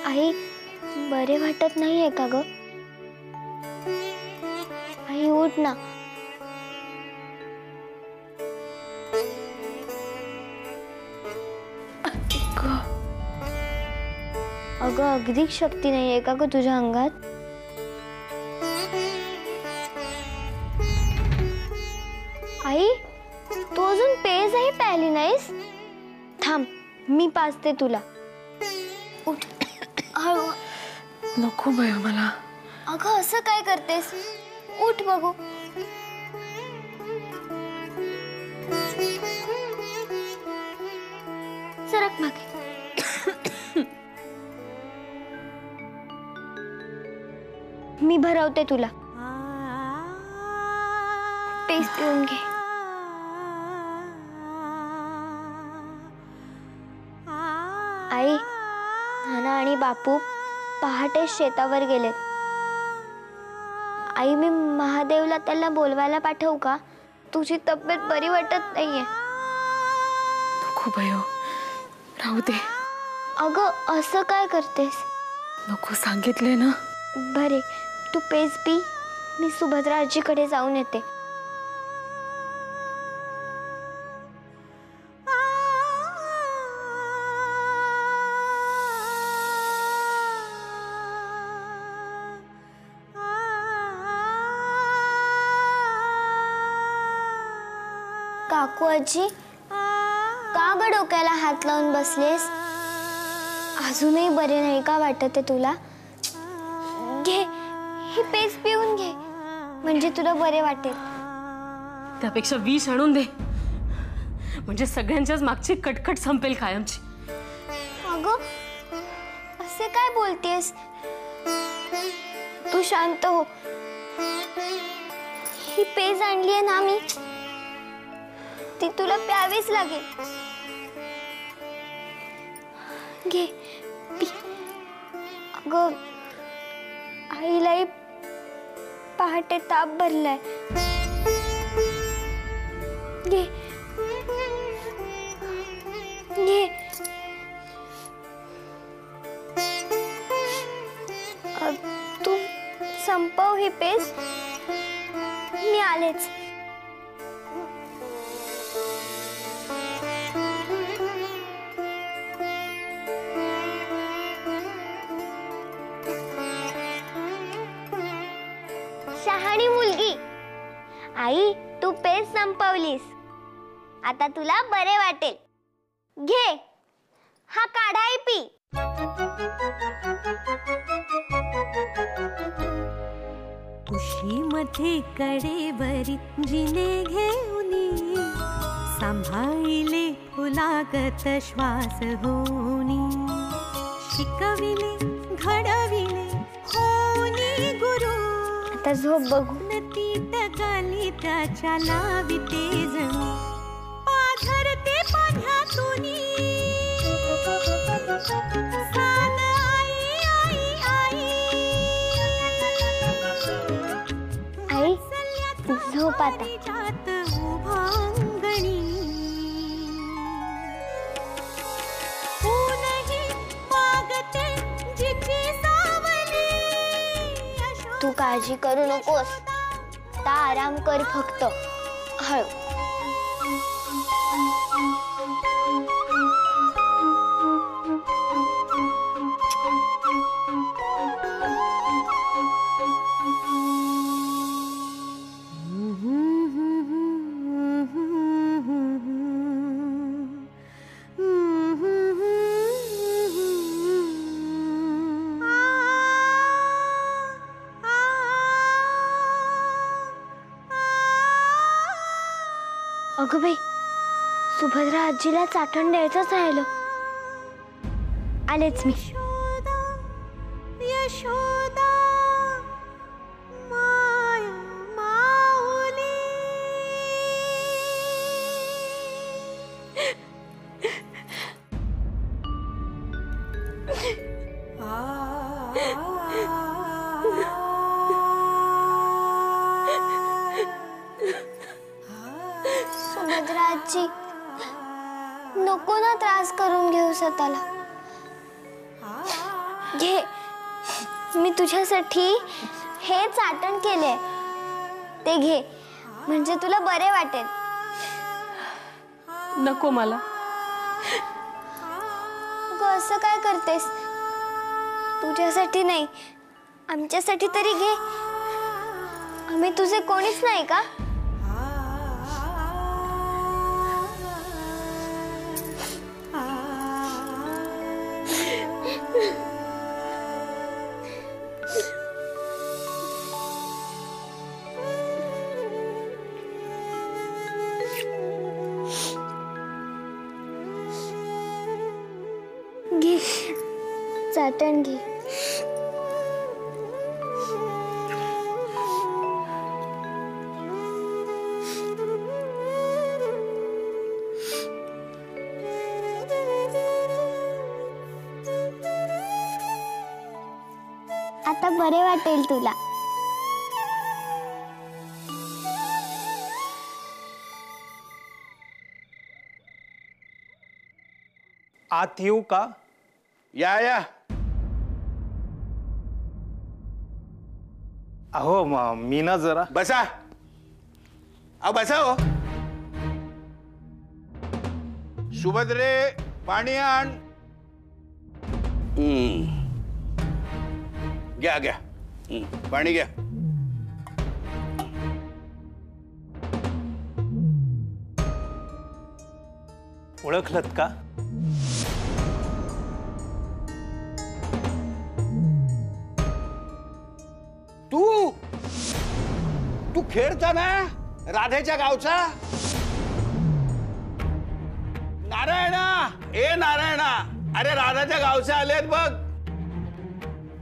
आई बरे वाटत नाहीये का ग? आई उठ ना. अगं अगदी शक्ती नाहीये का ग तुझ्या अंगात? आई तू अजून पेजही प्यायली नाहीस? थांब मी पाजते तुला. उठ. हळू. नको बाई मला. अगं असं काय करतेस? उठ बघू. सरक मागे. मी भरवते तुला. पेज पिऊन घे. आई नाना आणि बापू पहाटे शेतावर गेलेत. आई मी महादेवला त्याला बोलवायला पाठवू का? तुझी तब्येत बरी वाटत नाहीये. नको बाई राहू दे. अगं असं काय करतेस? नको सांगितले ना. बरे तू पेज पी. मी सुभद्रा आजीकडे जाऊन येते. काकू आजी का ग डोक्याला हात लावून बसलेस? अजूनही बरे नाही का वाटत आहे तुला? घे ही पेज पिऊन घे म्हणजे तुला बरे वाटेल. त्यापेक्षा विष आणून दे म्हणजे सगळ्यांच्याच मागची कटकट संपेल कायमची. अगं असे काय बोलतेस? तू शांत हो. ही पेज आणली आहे ना मी, ती तुला प्यावीच लागेल. घे पी. अगं आईलाही पहाटे ताप भरलाय. घे घे. तू संपव ही पेज. मी आलेच. शहाणी मुलगी. आई तू पेज संपवलीस. आता तुला बरे वाटेल. घे हा काढाही पी. उशीमध्ये कडेवरी जिने घेऊनी सांभाळिले फुलागत श्वास होनी शिकविले घडविले होनी गुरु. आता झोप बघू. नतीत गाली त्याच्या लाविते जणू पाझरते पाण्यातूनी साद आई आई आई. आई झोप आता. उभांगणी ऊनही मागते जिची सावली. तू काळजी करू नकोस. आता आराम कर फक्त. हळू. अगं बाई सुभद्रा आजीला चाटण द्यायचंच राहिलं. आलेच मी. यशोदा माया माऊली. सुभद्रा आजी नको ना त्रास करून घेऊ स्वतःला. घे, मी तुझ्यासाठी हे चाटण केले, ते घे, म्हणजे तुला बरे वाटेल. नको मला. अगं असं काय करतेस? तुझ्यासाठी नाही, आमच्यासाठी तरी घे. आम्ही तुझे कोणीच नाही का? घे, चाटण घे. आता बरे वाटेल तुला. आत येऊ का? या. अहो मी ना जरा. बसा. अहो बसा हो. सुभद्रे पाणी आण. घ्या. पाणी घ्या. ओळखलत का? तू खेळता ना राधेच्या गावचा? नारायणा, ए नारायणा, अरे राधाच्या गावचे आलेत बघ.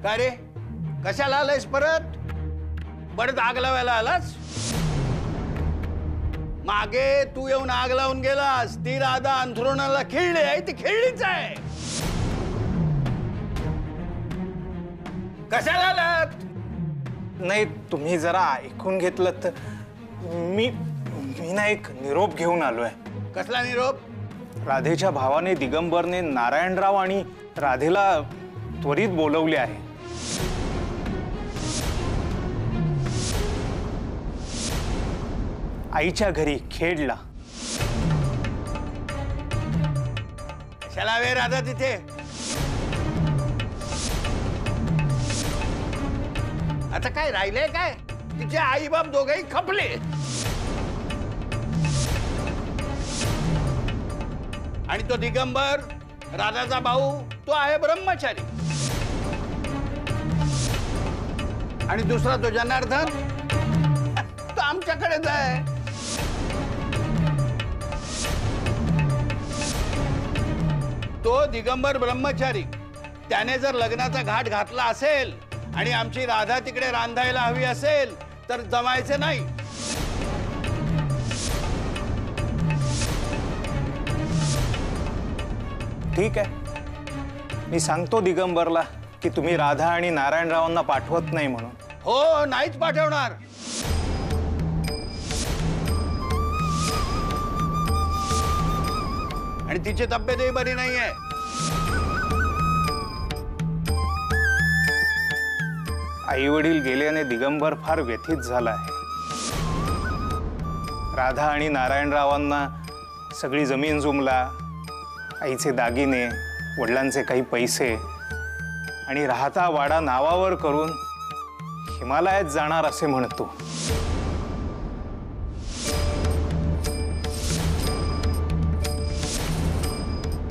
का रे, कशाला आलायस परत? परत आग लावायला आलास? मागे तू येऊन आग लावून गेलास. ती राधा अंथरुणाला खेळली आहे, ती खेळलीच आहे. कशाला आलात? नाही, तुम्ही जरा ऐकून घेतलं तर मी ना एक निरोप घेऊन आलोय. कसला निरोप? राधेच्या भावाने दिगंबरने नारायणराव आणि राधेला त्वरित बोलवले आहे. आईच्या घरी खेडला. कशाला वे राधा तिथे? आता काय राहिलंय काय? तिचे आई बाप दोघेही खपले. आणि तो दिगंबर राधाचा भाऊ तो आहे ब्रह्मचारी. आणि दुसरा तो जनार्दन तो आमच्याकडेच आहे. तो दिगंबर ब्रह्मचारी त्याने जर लग्नाचा घाट घातला असेल आणि आमची राधा तिकडे रांधायला हवी असेल तर जमायचे नाही. ठीक आहे, मी सांगतो दिगंबरला की तुम्ही राधा आणि नारायणरावांना पाठवत नाही म्हणून. हो, नाहीच पाठवणार. आणि तिची तब्येतही बरी नाहीये. आई वडील गेल्याने दिगंबर फार व्यथित झाला आहे. राधा आणि नारायणरावांना सगळी जमीन जुमला, आईचे दागिने, वडिलांचे काही पैसे आणि राहता वाडा नावावर करून हिमालयात जाणार असे म्हणतो.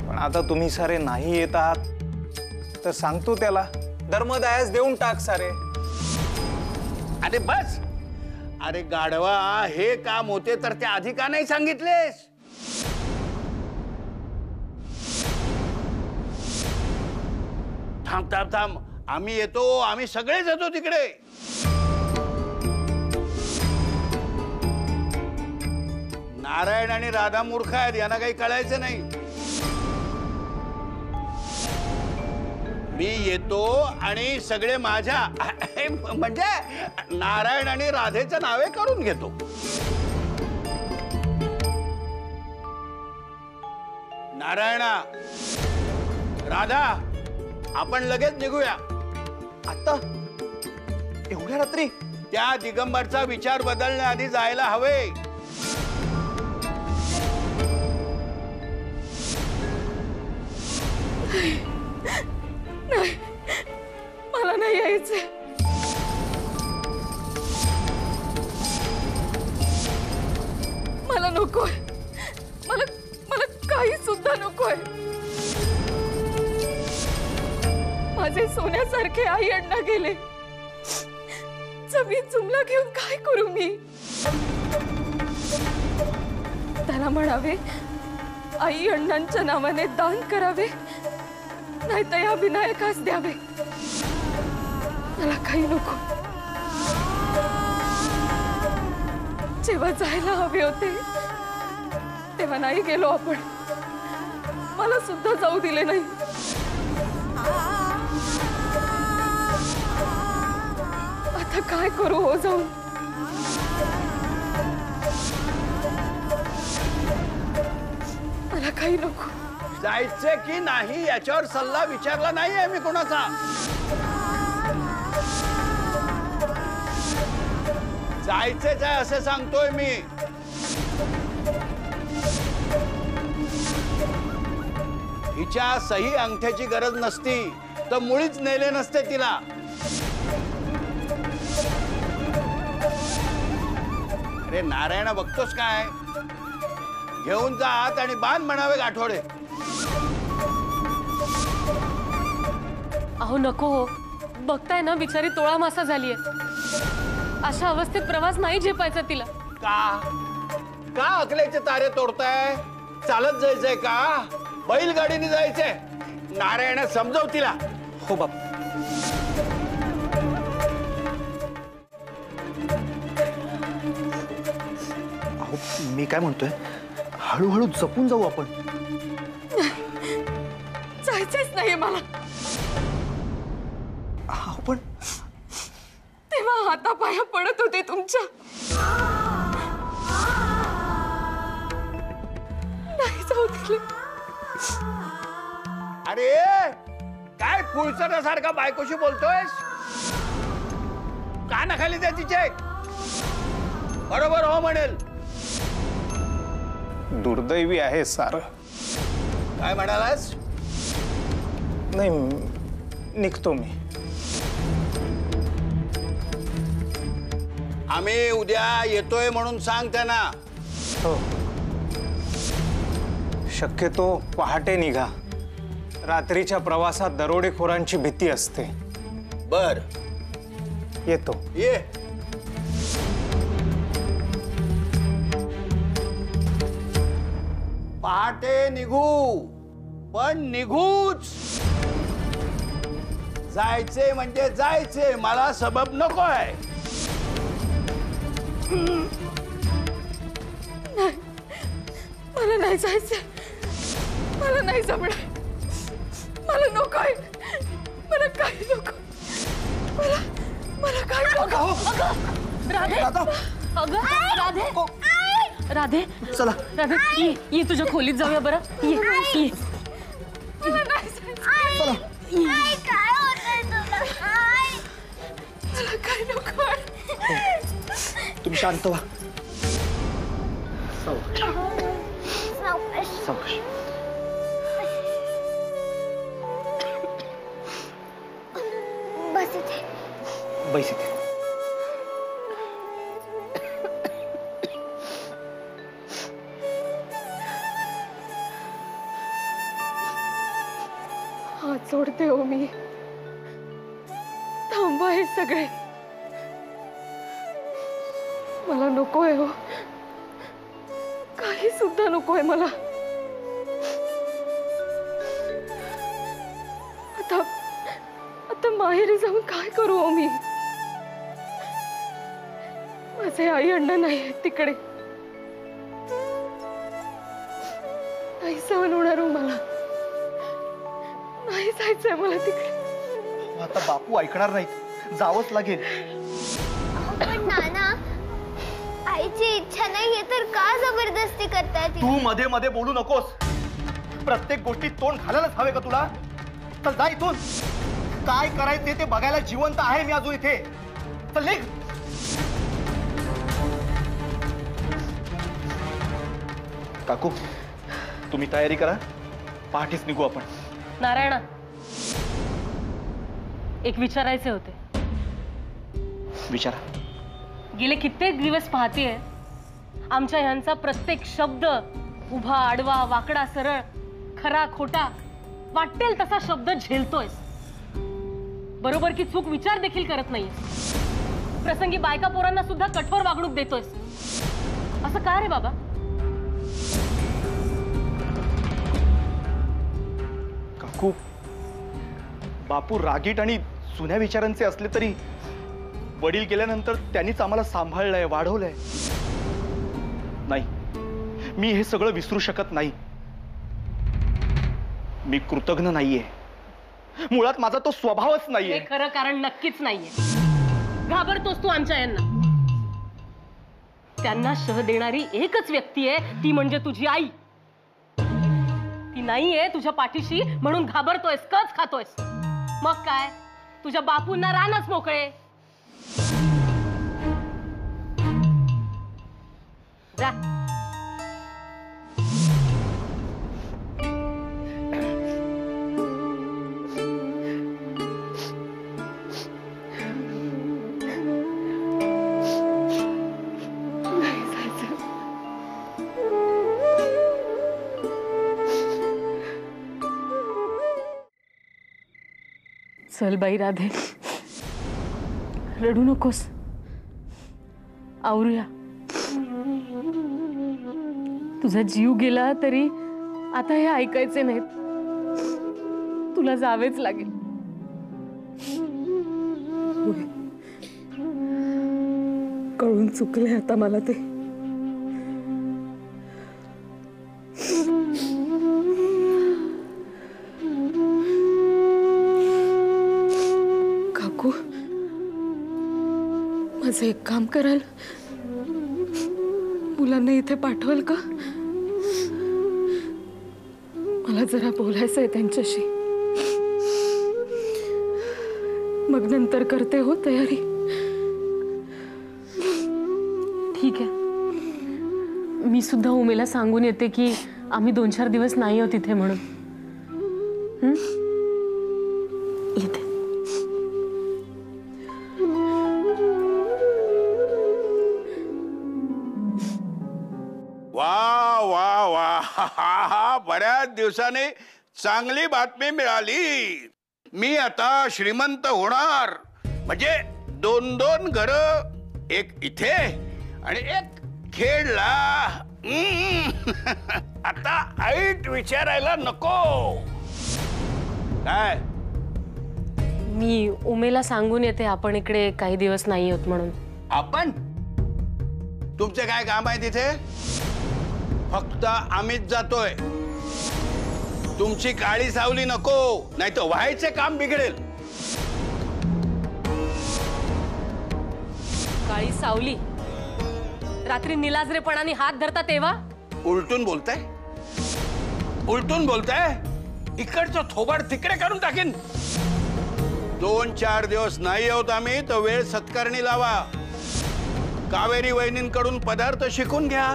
पण आता तुम्ही सारे नाही येत आहात तर सांगतो त्याला, धर्मदायास देऊन टाक सारे. अरे बस. अरे गाढवा, हे काम होते तर ते आधी का नाही सांगितलेस? थांब. आम्ही येतो, आम्ही सगळेच येतो तिकडे. नारायण आणि राधा मूर्ख आहेत, यांना काही कळायचं नाही. मी येतो आणि सगळे माझ्या म्हणजे नारायण आणि राधेच्या नावे करून घेतो. नारायणा, राधा, आपण लगेच निघूया. आता एवढ्या रात्री? त्या दिगंबरचा विचार बदलण्याआधी जायला हवे. नाही, मला नाही यायचंय. मला नकोय. मला मला काही सुद्धा नकोय. माझे सोन्यासारखे आई अण्णा गेले. जमीन जुमला घेऊन काय करू मी? त्याला म्हणावे आई अण्णांच्या नावाने दान करावे, नाही तर या विनायकास द्यावे. मला काही नको. जेव्हा जायला हवे होते तेव्हा नाही गेलो आपण. मला सुद्धा जाऊ दिले नाही. आता काय करू हो जाऊन? मला काही नको. जायचे की नाही याच्यावर सल्ला विचारला नाहीये मी कोणाचा. जायचेच आहे असे सांगतोय मी. हिच्या सही अंगठ्याची गरज नसती तर मुळीच नेले नसते तिला. अरे नारायणा बघतोस काय? घेऊन जा आत आणि बांध म्हणावे गाठोडे. अहो नको हो. बघताय ना बिचारी तोळा मासा झालीये. अशा अवस्थेत प्रवास नाही झेपायचा तिला. का अकलेचे तारे तोडताय? चालत जायचंय का? बैलगाडीने जायचंय? नारायण समजव तिला. हो बाप. अहो मी काय म्हणतोय, हळूहळू जपून जाऊ आपण. जायचंच नाहीये मला. आपण तेव्हा हातापाया पडत होते तुमच्या. नाही जाऊ दिले. अरे काय फुलसऱ्यासारखा बायकोशी बोलतोयस? कानाखाली द्या तिचे. बरोबर हो म्हणेल. दुर्दैवी आहे सारं. काय म्हणालास? नाही, निघतो मी. आम्ही उद्या येतोय म्हणून सांग त्यांना. हो, शक्यतो पहाटे निघा. रात्रीच्या प्रवासात दरोडेखोरांची भीती असते. बर, येतो. ये. पहाटे निघू, पण निघूच. जायचे म्हणजे जायचे. मला सबब नकोय. मला नाही जायचं. मला नाही जमणार. मला नकोय. मला काही नको. मला काही नको. राधे, अगं राधे, राधे चला. राधे ये तुझ्या खोलीत जाऊया बरं. ये ये. मला नाही चला. काय होतंय तुला? मला काही नको. तुम्ही शांत व्हा. सावकाश. सावकाश. बस इथे. बैस इथे. हात जोडते हो मी. थांबवा हे सगळे. मला नकोय हो. काही सुद्धा नकोय मला. आता माहेरी जाऊन काय करू हो मी? माझे आई अण्णा नाही तिकडे. नाही सहन होणार हो मला. नाही जायचंय मला तिकडे. आता बापू ऐकणार नाहीत. जावंच लागेल. पण नाना, आईची इच्छा नाहीये तर का जबरदस्ती करताय? तू मध्ये मध्ये बोलू नकोस. प्रत्येक गोष्टीत तोंड घालायलाच हवे का तुला? चल जा इथून. काय करायचे ते बघायला जिवंत आहे मी अजून इथे. चल निघ. काकू तुम्ही तयारी करा, पहाटेच निघू आपण. नारायणा, एक विचारायचे होते. विचारा. गेले कित्येक दिवस पाहतेय आमच्या ह्यांचा प्रत्येक शब्द उभा आडवा वाकडा सरळ खरा खोटा वाटेल तसा शब्द झेलतोयस. बरोबर की चूक विचार देखील करत नाहीयेस. प्रसंगी बायका पोरांना सुद्धा कठोर वागणूक देतोयस. असं का रे बाबा? काकू, बापू रागीट आणि जुन्या विचारांचे असले तरी वडील गेल्यानंतर त्यांनीच आम्हाला सांभाळलंय, वाढवलंय. नाही, मी हे सगळं विसरू शकत नाही. मी कृतज्ञ नाहीये. मुळात माझा तो स्वभावच नाहीये. हे खरं कारण नक्कीच नाहीये. घाबरतोस तू आमच्या यांना. त्यांना शह देणारी एकच व्यक्ती आहे, ती म्हणजे तुझी आई. ती नाहीये तुझ्या पाठीशी म्हणून घाबरतोयस, कच खातोयस. मग काय, तुझ्या बापूंना रानच मोकळे. जा. चल बाई राधे, रडू नकोस. आवरूया. तुझा जीव गेला तरी आता हे ऐकायचे नाहीत. तुला जावेच लागेल. कळून चुकले आता मला ते. काकू, माझं एक काम कराल? मुलांना इथे पाठवाल का? मला जरा बोलायचं आहे त्यांच्याशी. मग नंतर करते हो तयारी. ठीक आहे. मी सुद्धा उमेला सांगून येते की आम्ही 2-4 दिवस नाही आहोत तिथे म्हणून. येते. वा वा वा, बऱ्याच दिवसाने चांगली बातमी मिळाली. मी आता श्रीमंत होणार. म्हणजे 2-2 घर, एक इथे आणि एक खेडला. आता ऐट विचारायला नको. काय? मी उमेला सांगून येते आपण इकडे काही दिवस नाही होत म्हणून. आपण? तुमचे काय काम आहे तिथे? फक्त आम्हीच जातोय. तुमची काळी सावली नको, नाही तर व्हायचे काम बिघडेल. काळी सावली? रात्री निलाजरेपणाने हात धरता तेव्हा? उलटून बोलताय? उलटून बोलताय? इकडचं थोबाड तिकडे काढून टाकीन. 2-4 दिवस नाही आहोत आम्ही, तर वेळ सत्कारणी लावा. कावेरी वहिनींकडून पदार्थ शिकून घ्या.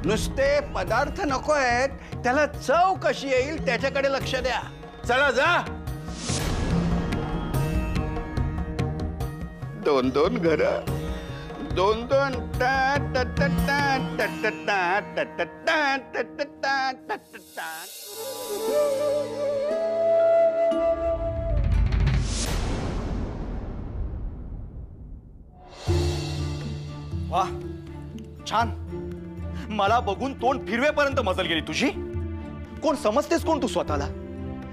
नुसते पदार्थ नको आहेत, त्याला चव कशी येईल त्याच्याकडे लक्ष द्या. चला जा. 2-2 घर, 2-2 टा टा टा टा टा टा टा टा टा टा टा. वाह, छान. मला बघून तोंड फिरवेपर्यंत मजल गेली तुझी. कोण समजतेस कोण तू स्वतःला?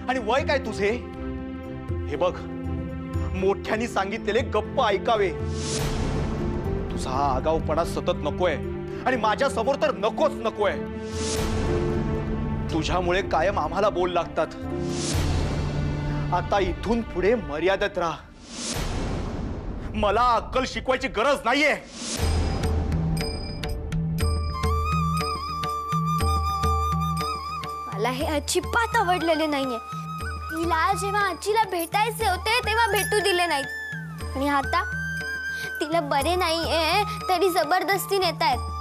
आणि वय काय तुझे? हे बघ, मोठ्यांनी सांगितलेले गप्प ऐकावे. तुझा हा आगाऊपणा सतत नकोय आणि माझ्या समोर तर नकोच नकोय. तुझ्यामुळे कायम आम्हाला बोल लागतात. आता इथून पुढे मर्यादेत राहा. मला अक्कल शिकवायची गरज नाहीये. मला हे अजिबात आवडलेले नाहीये. तिला जेव्हा आजीला भेटायचे होते तेव्हा भेटू दिले नाहीत आणि आता तिला बरे नाहीये तरी जबरदस्ती नेतायत.